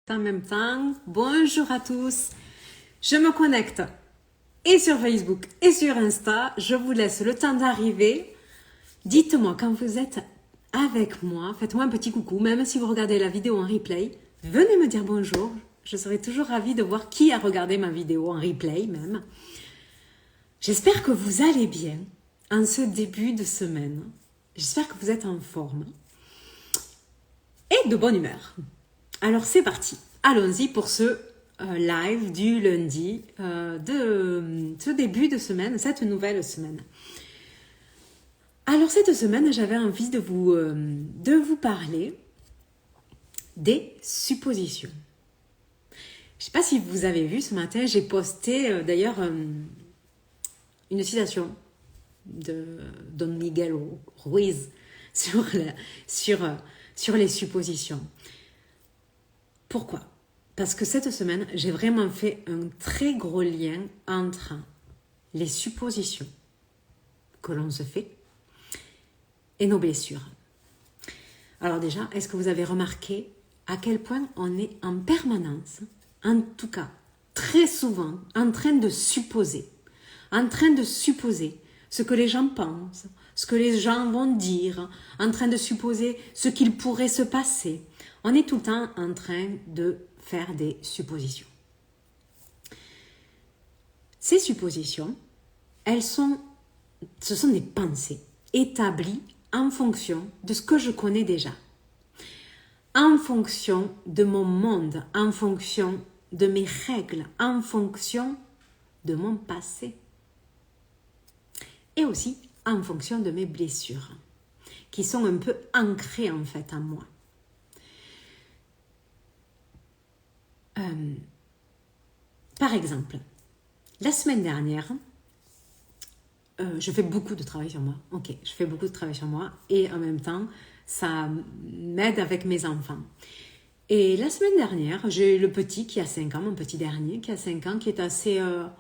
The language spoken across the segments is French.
En même temps, bonjour à tous. Je me connecte et sur Facebook et sur Insta. Je vous laisse le temps d'arriver. Dites-moi quand vous êtes avec moi. Faites-moi un petit coucou, même si vous regardez la vidéo en replay. Venez me dire bonjour. Je serai toujours ravie de voir qui a regardé ma vidéo en replay même. J'espère que vous allez bien en ce début de semaine. J'espère que vous êtes en forme et de bonne humeur. Alors c'est parti, allons-y pour ce live du lundi de ce début de semaine, cette nouvelle semaine. Alors cette semaine, j'avais envie de vous parler des suppositions. Je ne sais pas si vous avez vu ce matin, j'ai posté d'ailleurs une citation de Don Miguel Ruiz sur les suppositions. Pourquoi ? Parce que cette semaine, j'ai vraiment fait un très gros lien entre les suppositions que l'on se fait et nos blessures. Alors déjà, est-ce que vous avez remarqué à quel point on est en permanence, en tout cas très souvent, en train de supposer ce que les gens pensent, ce que les gens vont dire, en train de supposer ce qu'il pourrait se passer. On est tout le temps en train de faire des suppositions. Ces suppositions, ce sont des pensées établies en fonction de ce que je connais déjà, en fonction de mon monde, en fonction de mes règles, en fonction de mon passé et aussi en fonction de mes blessures qui sont un peu ancrées en fait en moi. Par exemple, la semaine dernière, je fais beaucoup de travail sur moi. Ok, je fais beaucoup de travail sur moi et en même temps, ça m'aide avec mes enfants. Et la semaine dernière, j'ai le petit qui a 5 ans, mon petit dernier qui a 5 ans, qui est assez... un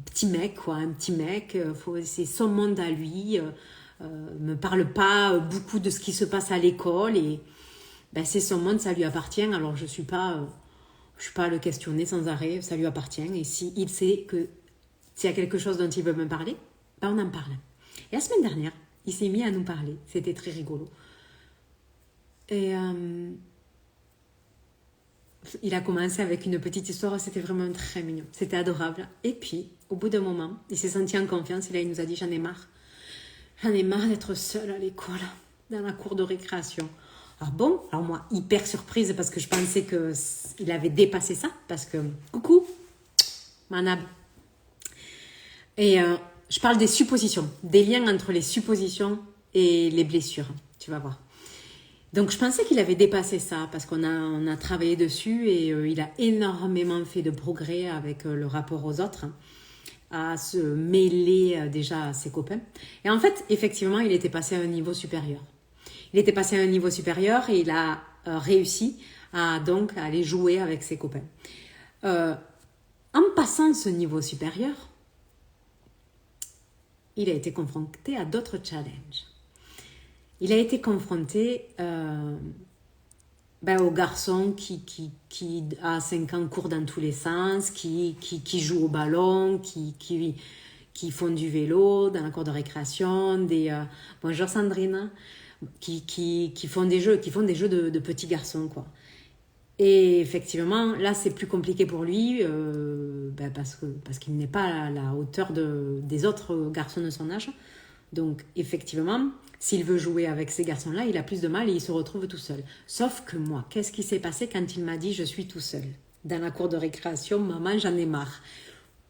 petit mec, quoi, un petit mec, c'est son monde à lui, me parle pas beaucoup de ce qui se passe à l'école et c'est son monde, ça lui appartient, alors je suis pas à le questionner sans arrêt, ça lui appartient et s'il sait que s'il y a quelque chose dont il veut me parler, on en parle. Et la semaine dernière, il s'est mis à nous parler, c'était très rigolo. Et il a commencé avec une petite histoire, c'était vraiment très mignon, c'était adorable. Et puis, au bout d'un moment, il s'est senti en confiance et là, il nous a dit « J'en ai marre d'être seule à l'école, dans la cour de récréation. » Alors bon, alors moi, hyper surprise parce que je pensais qu'il avait dépassé ça, parce que, coucou, Manab. Et je parle des suppositions, des liens entre les suppositions et les blessures, tu vas voir. Donc je pensais qu'il avait dépassé ça parce qu'on a travaillé dessus et il a énormément fait de progrès avec le rapport aux autres, à se mêler déjà à ses copains. Et en fait, effectivement, il était passé à un niveau supérieur. Il était passé à un niveau supérieur et il a réussi à aller jouer avec ses copains. En passant ce niveau supérieur, il a été confronté à d'autres challenges. Il a été confronté au garçon qui à 5 ans court dans tous les sens, qui joue au ballon, qui font du vélo dans la cour de récréation, bonjour Sandrine, qui font des jeux de petits garçons, quoi. Et effectivement, là, c'est plus compliqué pour lui parce qu'il n'est pas à la hauteur des autres garçons de son âge. Donc, effectivement, s'il veut jouer avec ces garçons-là, il a plus de mal et il se retrouve tout seul. Sauf que moi, qu'est-ce qui s'est passé quand il m'a dit « Je suis tout seul » dans la cour de récréation, « Maman, j'en ai marre ».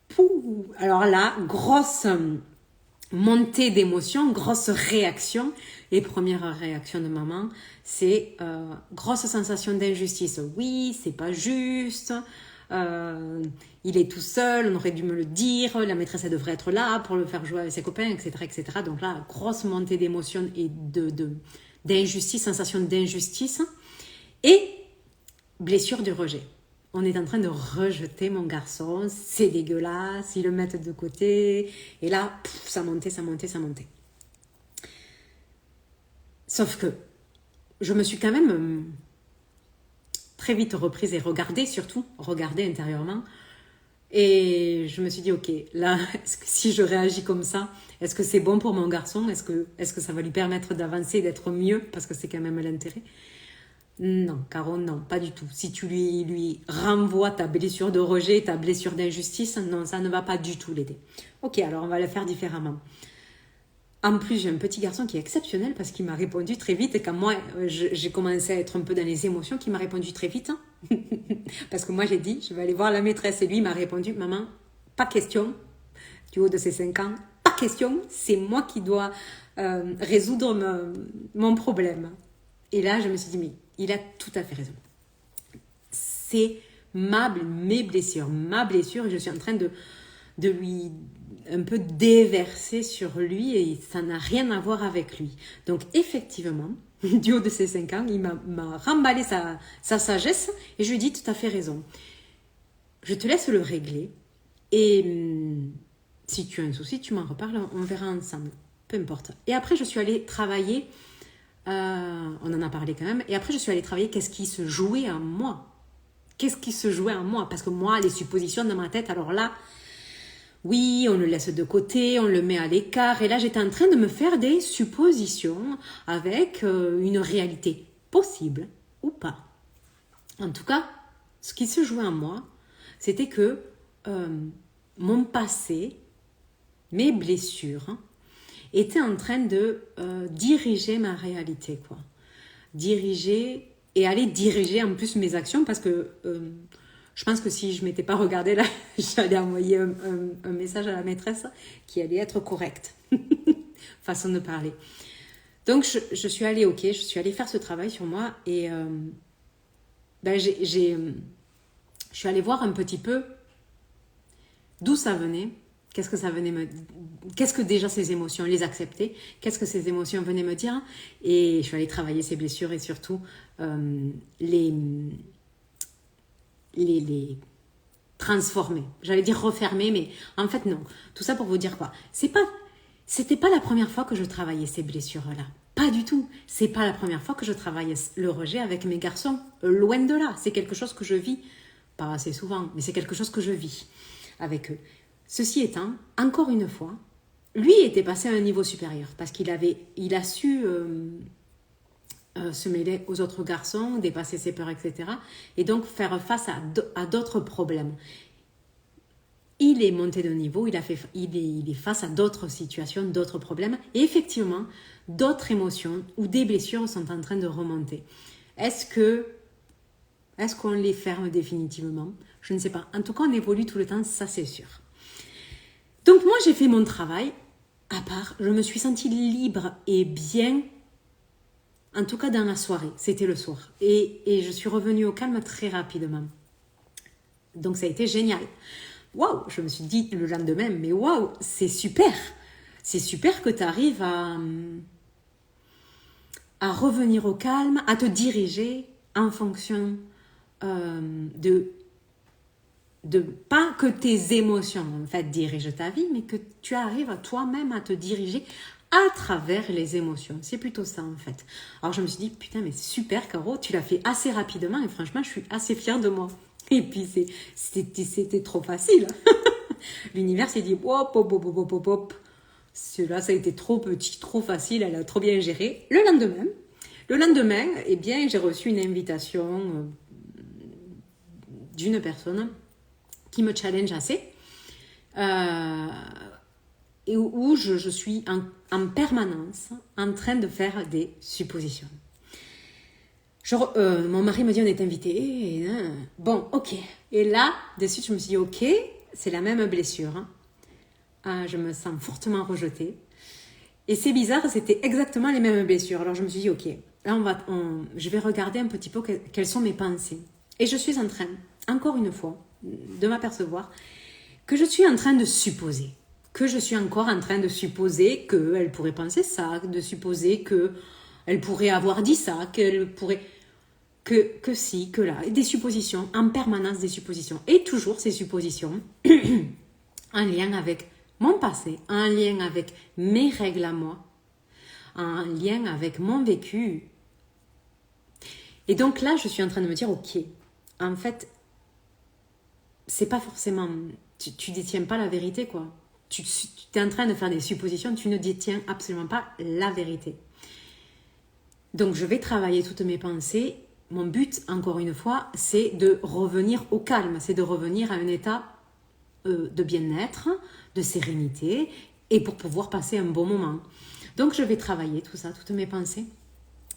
Pouh. Alors là, grosse montée d'émotion, grosse réaction. Et première réaction de maman, c'est grosse sensation d'injustice. Oui, c'est pas juste. Il est tout seul, on aurait dû me le dire, la maîtresse elle devrait être là pour le faire jouer avec ses copains, etc. etc. Donc là, grosse montée d'émotion et d'injustice, sensation d'injustice et blessure du rejet. On est en train de rejeter mon garçon, c'est dégueulasse, ils le mettent de côté, et là, ça montait. Sauf que je me suis quand même très vite reprise et regardée intérieurement. Et je me suis dit, ok, là, est-ce que si je réagis comme ça, est-ce que c'est bon pour mon garçon? Est-ce que ça va lui permettre d'avancer, d'être mieux? Parce que c'est quand même l'intérêt. Non, Caro, non, pas du tout. Si tu lui renvoies ta blessure de rejet, ta blessure d'injustice, non, ça ne va pas du tout l'aider. Ok, alors on va le faire différemment. En plus, j'ai un petit garçon qui est exceptionnel parce qu'il m'a répondu très vite. Et quand moi, j'ai commencé à être un peu dans les émotions, qu'il m'a répondu très vite. Parce que moi, j'ai dit, je vais aller voir la maîtresse. Et lui, il m'a répondu, maman, pas question, du haut de ses 5 ans, pas question, c'est moi qui dois résoudre mon problème. Et là, je me suis dit, mais il a tout à fait raison. C'est mes blessures, ma blessure, et je suis en train de lui un peu déverser sur lui et ça n'a rien à voir avec lui. Donc effectivement, du haut de ses 5 ans, il m'a remballé sa sagesse et je lui ai dit tout à fait raison. Je te laisse le régler et si tu as un souci, tu m'en reparles, on verra ensemble. Peu importe. Et après, je suis allée travailler, on en a parlé quand même, et après je suis allée travailler qu'est-ce qui se jouait en moi. Qu'est-ce qui se jouait en moi? Parce que moi, les suppositions dans ma tête, alors là, oui, on le laisse de côté, on le met à l'écart. Et là, j'étais en train de me faire des suppositions avec une réalité possible ou pas. En tout cas, ce qui se jouait en moi, c'était que mon passé, mes blessures, étaient en train de diriger ma réalité, quoi. Diriger et aller diriger en plus mes actions parce que je pense que si je ne m'étais pas regardée là, j'allais envoyer un message à la maîtresse qui allait être correct. Façon de parler. Donc, je suis allée, je suis allée faire ce travail sur moi et je suis allée voir un petit peu d'où ça venait, qu'est-ce que déjà ces émotions, les accepter, qu'est-ce que ces émotions venaient me dire et je suis allée travailler ces blessures et surtout les transformer. J'allais dire refermer, mais en fait non. Tout ça pour vous dire quoi? C'était pas la première fois que je travaillais ces blessures-là. Pas du tout. C'est pas la première fois que je travaillais le rejet avec mes garçons. Loin de là. C'est quelque chose que je vis, pas assez souvent, mais c'est quelque chose que je vis avec eux. Ceci étant, encore une fois, lui était passé à un niveau supérieur parce il a su se mêler aux autres garçons, dépasser ses peurs, etc. Et donc faire face à d'autres problèmes. Il est monté de niveau, il est face à d'autres situations, d'autres problèmes. Et effectivement, d'autres émotions ou des blessures sont en train de remonter. Est-ce qu'on les ferme définitivement? Je ne sais pas. En tout cas, on évolue tout le temps, ça c'est sûr. Donc moi, j'ai fait mon travail. À part, je me suis sentie libre et bien. En tout cas, dans la soirée, c'était le soir. Et je suis revenue au calme très rapidement. Donc, ça a été génial. Waouh, je me suis dit le lendemain, mais waouh, c'est super. C'est super que tu arrives à revenir au calme, à te diriger en fonction de pas que tes émotions, en fait, dirigent ta vie, mais que tu arrives toi-même à te diriger à travers les émotions. C'est plutôt ça, en fait. Alors, je me suis dit, putain, mais super, Caro, tu l'as fait assez rapidement et franchement, je suis assez fière de moi. Et puis, c'était trop facile. L'univers s'est dit, hop, hop, hop, hop, hop, hop. Cela, ça a été trop petit, trop facile, elle a trop bien géré. Le lendemain, eh bien, j'ai reçu une invitation d'une personne qui me challenge assez. Et où je suis en permanence en train de faire des suppositions. Mon mari me dit on est invité. Bon, ok. Et là, de suite, je me suis dit ok, c'est la même blessure. Je me sens fortement rejetée. Et c'est bizarre, c'était exactement les mêmes blessures. Alors je me suis dit ok, là je vais regarder un petit peu quelles sont mes pensées. Et je suis en train, encore une fois, de m'apercevoir que je suis en train de supposer. Que je suis encore en train de supposer qu'elle pourrait penser ça, de supposer qu'elle pourrait avoir dit ça, qu'elle pourrait... Que si, que là. Des suppositions, en permanence des suppositions. Et toujours ces suppositions en lien avec mon passé, en lien avec mes règles à moi, en lien avec mon vécu Et donc là, je suis en train de me dire, ok, en fait, c'est pas forcément... Tu détiens pas la vérité, quoi. Tu es en train de faire des suppositions, tu ne détiens absolument pas la vérité. Donc, je vais travailler toutes mes pensées. Mon but, encore une fois, c'est de revenir au calme, c'est de revenir à un état de bien-être, de sérénité, et pour pouvoir passer un bon moment. Donc, je vais travailler tout ça, toutes mes pensées,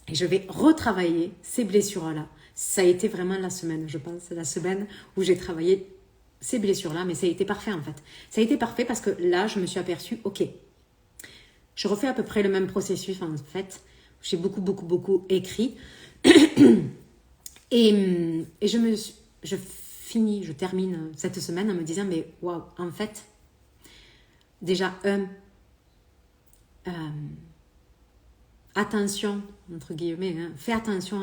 et je vais retravailler ces blessures-là. Ça a été vraiment la semaine, je pense, la semaine où j'ai travaillé ces blessures-là, mais ça a été parfait en fait. Ça a été parfait parce que là, je me suis aperçue, ok, je refais à peu près le même processus en fait. J'ai beaucoup écrit. Et je termine cette semaine en me disant, mais waouh, en fait, déjà, attention, entre guillemets, hein, fais attention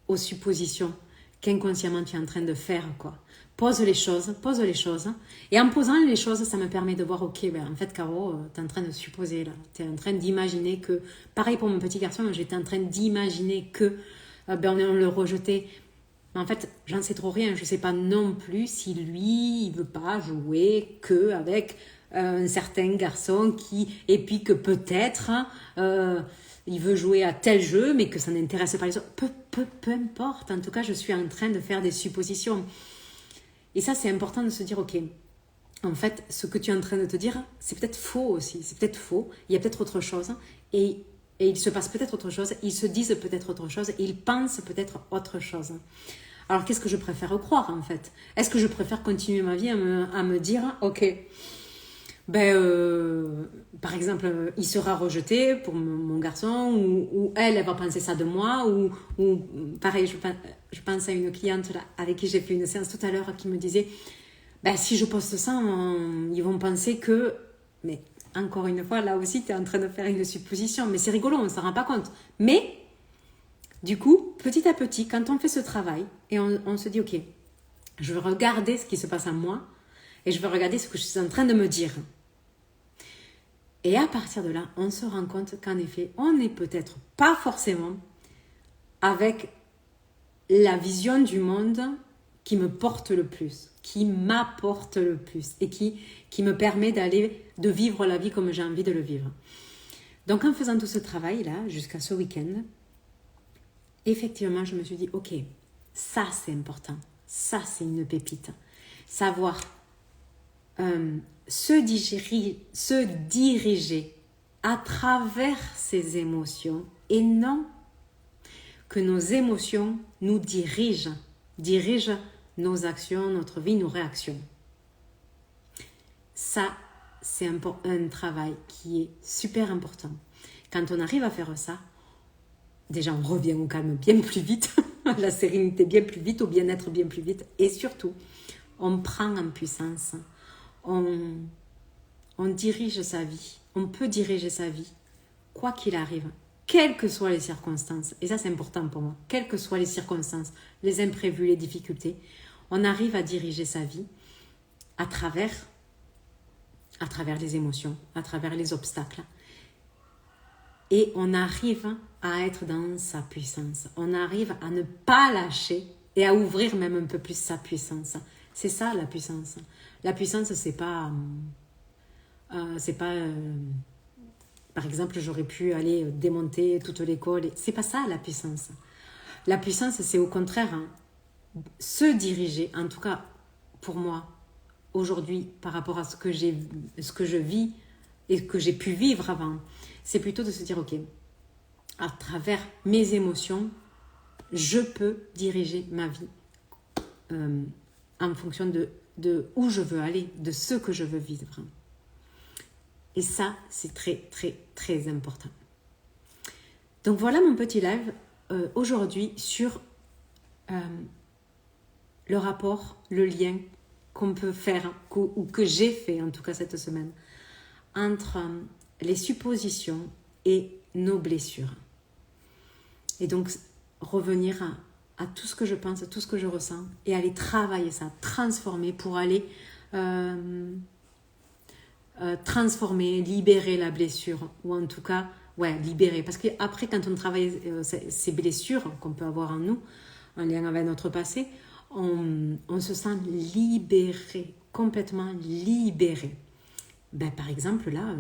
aux suppositions qu'inconsciemment tu es en train de faire, quoi. Pose les choses. Et en posant les choses, ça me permet de voir, ok, ben, en fait, Caro, tu es en train de supposer, là. Tu es en train d'imaginer que... Pareil pour mon petit garçon, j'étais en train d'imaginer que on le rejetait. Mais en fait, j'en sais trop rien. Je ne sais pas non plus si lui, il ne veut pas jouer qu'avec un certain garçon et puis que peut-être... il veut jouer à tel jeu, mais que ça n'intéresse pas les autres. Peu importe. En tout cas, je suis en train de faire des suppositions. Et ça, c'est important de se dire, ok, en fait, ce que tu es en train de te dire, c'est peut-être faux aussi. C'est peut-être faux. Il y a peut-être autre chose. Et il se passe peut-être autre chose. Ils se disent peut-être autre chose. Ils pensent peut-être autre chose. Alors, qu'est-ce que je préfère croire, en fait? Est-ce que je préfère continuer ma vie à me dire, ok, par exemple, il sera rejeté pour mon garçon, ou elle va penser ça de moi, ou pareil, je pense à une cliente là, avec qui j'ai fait une séance tout à l'heure qui me disait, si je poste ça, ils vont penser que... Mais encore une fois, là aussi, tu es en train de faire une supposition, mais c'est rigolo, on ne s'en rend pas compte. Mais, du coup, petit à petit, quand on fait ce travail, et on se dit, ok, je vais regarder ce qui se passe en moi, et je vais regarder ce que je suis en train de me dire. Et à partir de là, on se rend compte qu'en effet, on n'est peut-être pas forcément avec la vision du monde qui me porte le plus, qui m'apporte le plus et qui me permet de vivre la vie comme j'ai envie de le vivre. Donc en faisant tout ce travail-là, jusqu'à ce week-end, effectivement, je me suis dit, ok, ça c'est important, ça c'est une pépite. Savoir se diriger à travers ses émotions et non que nos émotions nous dirigent nos actions, notre vie, nos réactions. Ça, c'est un travail qui est super important. Quand on arrive à faire ça, déjà on revient au calme bien plus vite, à la sérénité bien plus vite, au bien-être bien plus vite, et surtout, on prend en puissance. On dirige sa vie, on peut diriger sa vie, quoi qu'il arrive, quelles que soient les circonstances. Et ça, c'est important pour moi. Quelles que soient les circonstances, les imprévus, les difficultés, on arrive à diriger sa vie à travers les émotions, à travers les obstacles. Et on arrive à être dans sa puissance. On arrive à ne pas lâcher et à ouvrir même un peu plus sa puissance. C'est ça la puissance. La puissance, c'est pas... par exemple, j'aurais pu aller démonter toute l'école. C'est pas ça la puissance. La puissance, c'est au contraire se diriger, en tout cas pour moi, aujourd'hui, par rapport à ce que je vis et que j'ai pu vivre avant. C'est plutôt de se dire, ok, à travers mes émotions, je peux diriger ma vie en fonction de où je veux aller, de ce que je veux vivre. Et ça, c'est très, très, très important. Donc voilà mon petit live aujourd'hui sur le rapport, le lien qu'on peut faire, ou que j'ai fait en tout cas cette semaine, entre les suppositions et nos blessures. Et donc revenir à tout ce que je pense, à tout ce que je ressens, et aller travailler ça, transformer pour aller... transformer, libérer la blessure, ou en tout cas ouais, libérer. Parce qu'après, quand on travaille ces blessures qu'on peut avoir en nous, en lien avec notre passé, on se sent libéré, complètement libéré. Ben, par exemple, là,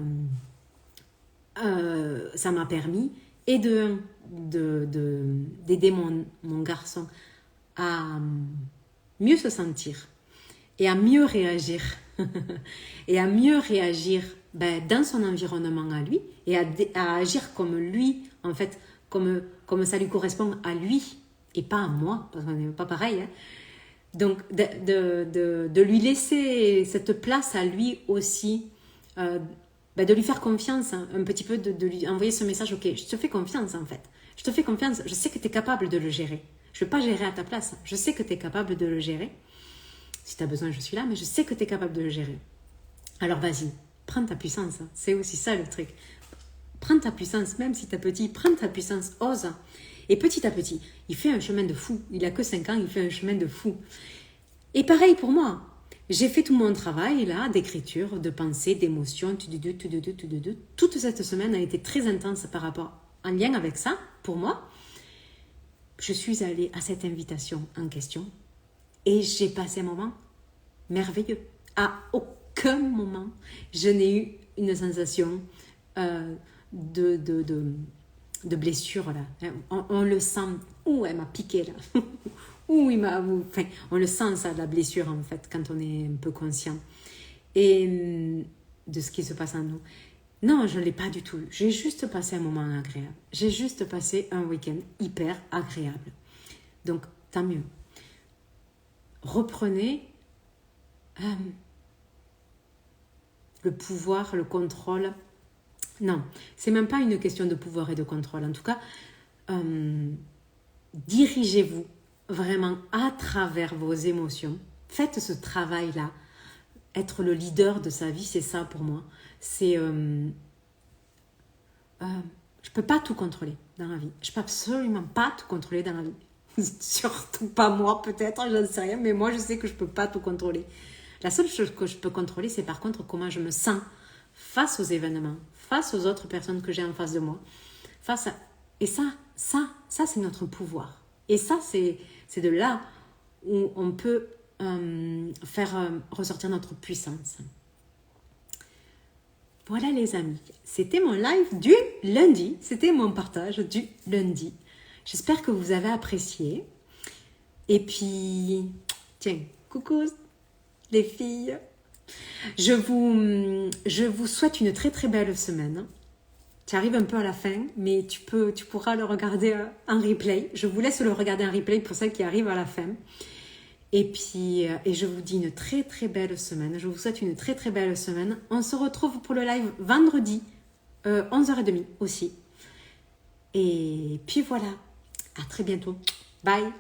ça m'a permis et d'aider mon garçon à mieux se sentir et à mieux réagir et à mieux réagir ben, dans son environnement à lui et à agir comme lui, en fait, comme ça lui correspond à lui et pas à moi, parce qu'on n'est pas pareil. Hein. Donc, de lui laisser cette place à lui aussi, ben, de lui faire confiance, hein, un petit peu, de lui envoyer ce message, ok, je te fais confiance en fait, je te fais confiance, je sais que tu es capable de le gérer. Je ne vais pas gérer à ta place, je sais que tu es capable de le gérer. Si tu as besoin, je suis là, mais je sais que tu es capable de le gérer. Alors vas-y, prends ta puissance, c'est aussi ça le truc. Prends ta puissance, même si tu es petit, prends ta puissance, ose. Et petit à petit, il fait un chemin de fou. Il n'a que 5 ans, il fait un chemin de fou. Et pareil pour moi. J'ai fait tout mon travail là, d'écriture, de pensée, d'émotion, toute cette semaine a été très intense par rapport, en lien avec ça, pour moi. Je suis allée à cette invitation en question et j'ai passé un moment merveilleux. À aucun moment, je n'ai eu une sensation de blessure là. On le sent. Ouh, elle m'a piqué là. Ouh, enfin, on le sent ça, la blessure en fait, quand on est un peu conscient et de ce qui se passe en nous. Non, je ne l'ai pas du tout eu. J'ai juste passé un moment agréable. J'ai juste passé un week-end hyper agréable. Donc, tant mieux. Reprenez le pouvoir, le contrôle. Non, c'est même pas une question de pouvoir et de contrôle. En tout cas, dirigez-vous vraiment à travers vos émotions. Faites ce travail-là. Être le leader de sa vie, c'est ça pour moi. C'est... je peux pas tout contrôler dans la vie. Je peux absolument pas tout contrôler dans la vie. Surtout pas moi, peut-être, j'en sais rien, mais moi, je sais que je peux pas tout contrôler. La seule chose que je peux contrôler, c'est par contre comment je me sens face aux événements, face aux autres personnes que j'ai en face de moi. Et ça, c'est notre pouvoir. Et ça, c'est de là où on peut faire ressortir notre puissance. Voilà les amis, c'était mon live du lundi, c'était mon partage du lundi. J'espère que vous avez apprécié. Et puis, tiens, coucou les filles. Je vous souhaite une très très belle semaine. Tu arrives un peu à la fin, mais tu pourras le regarder en replay. Je vous laisse le regarder en replay pour celles qui arrivent à la fin. Et puis, je vous dis une très très belle semaine. Je vous souhaite une très très belle semaine. On se retrouve pour le live vendredi, 11h30 aussi. Et puis voilà, à très bientôt. Bye.